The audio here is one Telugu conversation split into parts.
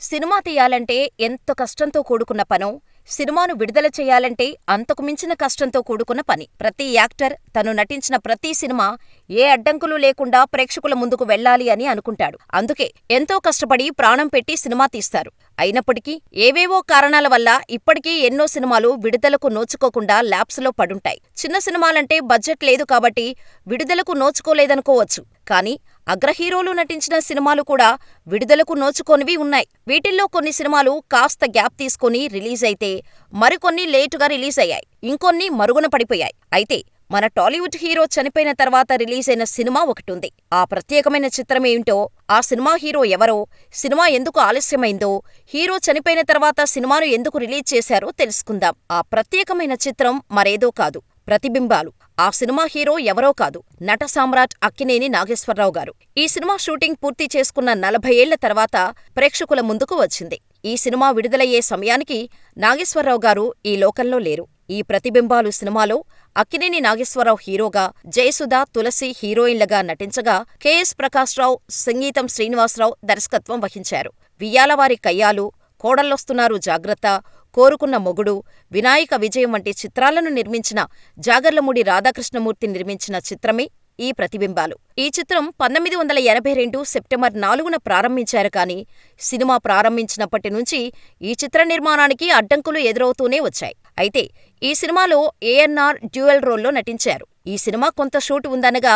సినిమా తీయాలంటే ఎంత కష్టంతో కూడుకున్న పనో, సినిమాను విడుదల చెయ్యాలంటే అంతకు మించిన కష్టంతో కూడుకున్న పని. ప్రతి యాక్టర్ తను నటించిన ప్రతి సినిమా ఏ అడ్డంకులూ లేకుండా ప్రేక్షకుల ముందుకు వెళ్ళాలి అని అనుకుంటాడు. అందుకే ఎంతో కష్టపడి ప్రాణం పెట్టి సినిమా తీస్తారు. అయినప్పటికీ ఏవేవో కారణాల వల్ల ఇప్పటికీ ఎన్నో సినిమాలు విడుదలకు నోచుకోకుండా ల్యాబ్స్లో పడుంటాయి. చిన్న సినిమాలంటే బడ్జెట్ లేదు కాబట్టి విడుదలకు నోచుకోలేదనుకోవచ్చు. కానీ అగ్రహీరోలు నటించిన సినిమాలు కూడా విడుదలకు నోచుకోనివి ఉన్నాయి. వీటిల్లో కొన్ని సినిమాలు కాస్త గ్యాప్ తీసుకుని రిలీజైతే, మరికొన్ని లేటుగా రిలీజయ్యాయి. ఇంకొన్ని మరుగున పడిపోయాయి. అయితే మన టాలీవుడ్ హీరో చనిపోయిన తర్వాత రిలీజైన సినిమా ఒకటుంది. ఆ ప్రత్యేకమైన చిత్రమేంటో, ఆ సినిమా హీరో ఎవరో, సినిమా ఎందుకు ఆలస్యమైందో, హీరో చనిపోయిన తర్వాత సినిమాను ఎందుకు రిలీజ్ చేశారో తెలుసుకుందాం. ఆ ప్రత్యేకమైన చిత్రం మరేదో కాదు, ప్రతిబింబాలు. ఆ సినిమా హీరో ఎవరో కాదు, నట సామ్రాట్ అక్కినేని నాగేశ్వరరావు గారు. ఈ సినిమా షూటింగ్ పూర్తి చేసుకున్న 40 ఏళ్ల తర్వాత ప్రేక్షకుల ముందుకు వచ్చింది. ఈ సినిమా విడుదలయ్యే సమయానికి నాగేశ్వరరావు గారు ఈ లోకంలో లేరు. ఈ ప్రతిబింబాలు సినిమాలో అక్కినేని నాగేశ్వరరావు హీరోగా, జయసుధ, తులసి హీరోయిన్లుగా నటించగా, కెఎస్ ప్రకాశ్రావు, సంగీతం శ్రీనివాసరావు దర్శకత్వం వహించారు. వియ్యాలవారి కయ్యాలు, కోడళ్ళొస్తున్నారు జాగ్రత్త, కోరుకున్న మొగుడు, వినాయక విజయం వంటి చిత్రాలను నిర్మించిన జాగర్లమూడి రాధాకృష్ణమూర్తి నిర్మించిన చిత్రమే ఈ ప్రతిబింబాలు. ఈ చిత్రం 1982 సెప్టెంబర్ 4న ప్రారంభించారు కానీ, సినిమా ప్రారంభించినప్పటి నుంచి ఈ చిత్ర నిర్మాణానికి అడ్డంకులు ఎదురవుతూనే వచ్చాయి. అయితే ఈ సినిమాలో ఏఎన్నార్ డ్యూయల్ రోల్లో నటించారు. ఈ సినిమా కొంత షూట్ ఉందనగా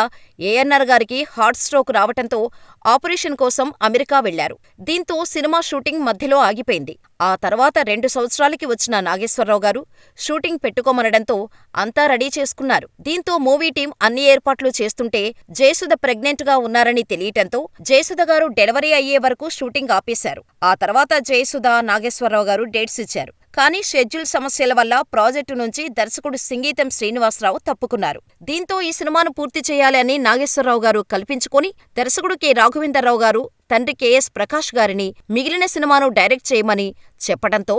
ఏఎన్నార్ గారికి హార్ట్ స్ట్రోక్ రావటంతో ఆపరేషన్ కోసం అమెరికా వెళ్లారు. దీంతో సినిమా షూటింగ్ మధ్యలో ఆగిపోయింది. ఆ తర్వాత 2 సంవత్సరాలకి వచ్చిన నాగేశ్వరరావు గారు షూటింగ్ పెట్టుకోమనడంతో అంతా రెడీ చేసుకున్నారు. దీంతో మూవీ టీం అన్ని ఏర్పాట్లు చేస్తుంటే జయసుధ ప్రెగ్నెంట్ గా ఉన్నారని తెలియటంతో జయసుధ గారు డెలివరీ అయ్యే వరకు షూటింగ్ ఆపేశారు. ఆ తర్వాత జయసుధ, నాగేశ్వరరావు గారు డేట్స్ ఇచ్చారు. కానీ షెడ్యూల్ సమస్యల వల్ల ప్రాజెక్టు నుంచి దర్శకుడు సంగీతం శ్రీనివాసరావు తప్పుకున్నారు. దీంతో ఈ సినిమాను పూర్తి చేయాలి అని నాగేశ్వరరావు గారు కల్పించుకొని దర్శకుడు కె. రాఘవేంద్రరావు గారు తండ్రి కెఎస్ ప్రకాష్ గారిని మిగిలిన సినిమాను డైరెక్ట్ చేయమని చెప్పడంతో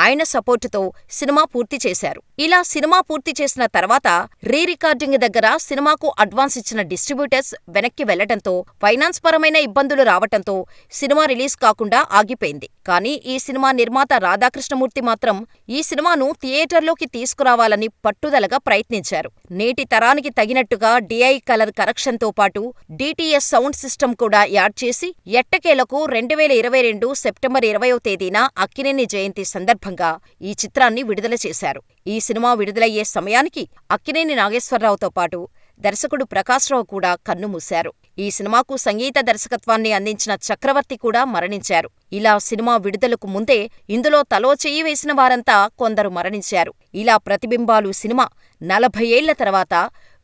ఆయన సపోర్టుతో సినిమా పూర్తి చేశారు. ఇలా సినిమా పూర్తి చేసిన తర్వాత రీ రికార్డింగ్ దగ్గర సినిమాకు అడ్వాన్స్ ఇచ్చిన డిస్ట్రిబ్యూటర్స్ వెనక్కి వెళ్లటంతో, ఫైనాన్స్ పరమైన ఇబ్బందులు రావటంతో సినిమా రిలీజ్ కాకుండా ఆగిపోయింది. కానీ ఈ సినిమా నిర్మాత రాధాకృష్ణమూర్తి మాత్రం ఈ సినిమాను థియేటర్లోకి తీసుకురావాలని పట్టుదలగా ప్రయత్నించారు. నేటి తరానికి తగినట్టుగా డిఐ కలర్ కరెక్షన్తో పాటు డిటిఎస్ సౌండ్ సిస్టమ్ కూడా యాడ్ చేసి ఎట్టకేలకు 2022 సెప్టెంబర్ 20వ తేదీన అక్కినేని జయంతి సందర్భంగా ఈ చిత్రాన్ని విడుదల చేశారు. ఈ సినిమా విడుదలయ్యే సమయానికి అక్కినేని నాగేశ్వరరావుతో పాటు దర్శకుడు ప్రకాశ్రావు కూడా కన్నుమూశారు. ఈ సినిమాకు సంగీత దర్శకత్వాన్ని అందించిన చక్రవర్తి కూడా మరణించారు. ఇలా సినిమా విడుదలకు ముందే ఇందులో తలో చెయ్యి వేసిన వారంతా కొందరు మరణించారు. ఇలా ప్రతిబింబాలు సినిమా 40 ఏళ్ల తర్వాత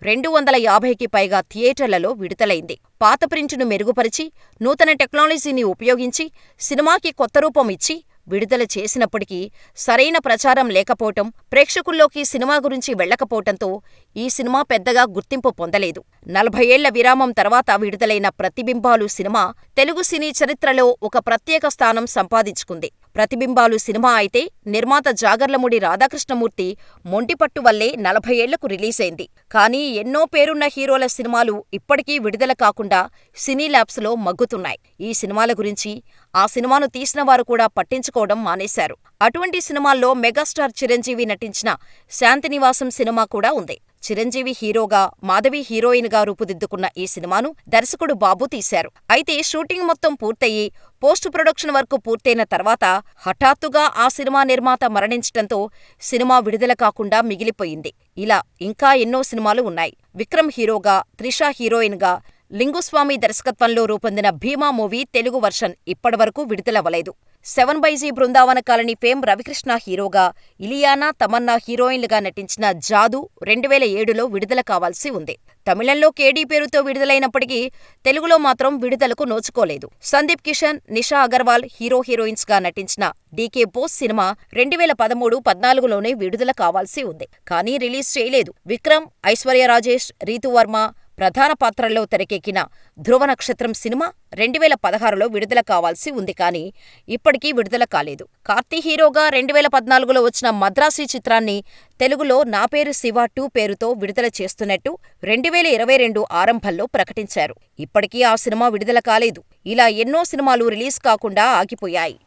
250కి పైగా థియేటర్లలో విడుదలైంది. పాత ప్రింటును మెరుగుపరిచి, నూతన టెక్నాలజీని ఉపయోగించి, సినిమాకి కొత్త రూపం ఇచ్చి విడుదల చేసినప్పటికీ సరైన ప్రచారం లేకపోవటం, ప్రేక్షకుల్లోకి సినిమా గురించి వెళ్లకపోవటంతో ఈ సినిమా పెద్దగా గుర్తింపు పొందలేదు. 40 ఏళ్ల విరామం తర్వాత విడుదలైన ప్రతిబింబాలు సినిమా తెలుగు సినీ చరిత్రలో ఒక ప్రత్యేక స్థానం సంపాదించుకుంది. ప్రతిబింబాలు సినిమా అయితే నిర్మాత జాగర్లమూడి రాధాకృష్ణమూర్తి మొండిపట్టు వల్లే 40 ఏళ్లకు రిలీజైంది. కానీ ఎన్నో పేరున్న హీరోల సినిమాలు ఇప్పటికీ విడుదల కాకుండా సినీ ల్యాబ్స్లో మగ్గుతున్నాయి. ఈ సినిమాల గురించి, ఆ సినిమాను తీసినవారు కూడా పట్టించుకోవడం మానేశారు. అటువంటి సినిమాల్లో మెగాస్టార్ చిరంజీవి నటించిన శాంతినివాసం సినిమా కూడా ఉంది. చిరంజీవి హీరోగా, మాధవి హీరోయిన్ గా రూపుదిద్దుకున్న ఈ సినిమాను దర్శకుడు బాబు తీశారు. అయితే షూటింగ్ మొత్తం పూర్తయి, పోస్ట్ ప్రొడక్షన్ వర్క్ పూర్తయిన తర్వాత హఠాత్తుగా ఆ సినిమా నిర్మాత మరణించటంతో సినిమా విడుదల కాకుండా మిగిలిపోయింది. ఇలా ఇంకా ఎన్నో సినిమాలు ఉన్నాయి. విక్రమ్ హీరోగా, త్రిష హీరోయిన్ గా, లింగుస్వామి దర్శకత్వంలో రూపొందిన భీమా మూవీ తెలుగు వర్షన్ ఇప్పటివరకు విడుదలవ్వలేదు. 7/G Brindavan colony fame Ravikrishna హీరోగా, ఇలియానా, తమన్నా హీరోయిన్లుగా నటించిన జాదు 2007లో విడుదల కావాల్సి ఉంది. తమిళంలో కేడీ పేరుతో విడుదలైనప్పటికీ తెలుగులో మాత్రం విడుదలకు నోచుకోలేదు. సందీప్ కిషన్, నిషా అగర్వాల్ హీరోయిన్స్ గా నటించిన డీకే బోస్ సినిమా 2013-14లోనే విడుదల కావాల్సి ఉంది. కానీ రిలీజ్ చేయలేదు. విక్రమ్, ఐశ్వర్య రాజేష్, రీతూ వర్మ ప్రధాన పాత్రల్లో తెరకెక్కిన ధ్రువ నక్షత్రం సినిమా 2016లో విడుదల కావాల్సి ఉంది కానీ ఇప్పటికీ విడుదల కాలేదు. కార్తీ హీరోగా 2014లో వచ్చిన మద్రాసి చిత్రాన్ని తెలుగులో నా పేరు శివ 2 పేరుతో విడుదల చేస్తున్నట్టు 2022 ఆరంభంలో ప్రకటించారు. ఇప్పటికీ ఆ సినిమా విడుదల కాలేదు. ఇలా ఎన్నో సినిమాలు రిలీజ్ కాకుండా ఆగిపోయాయి.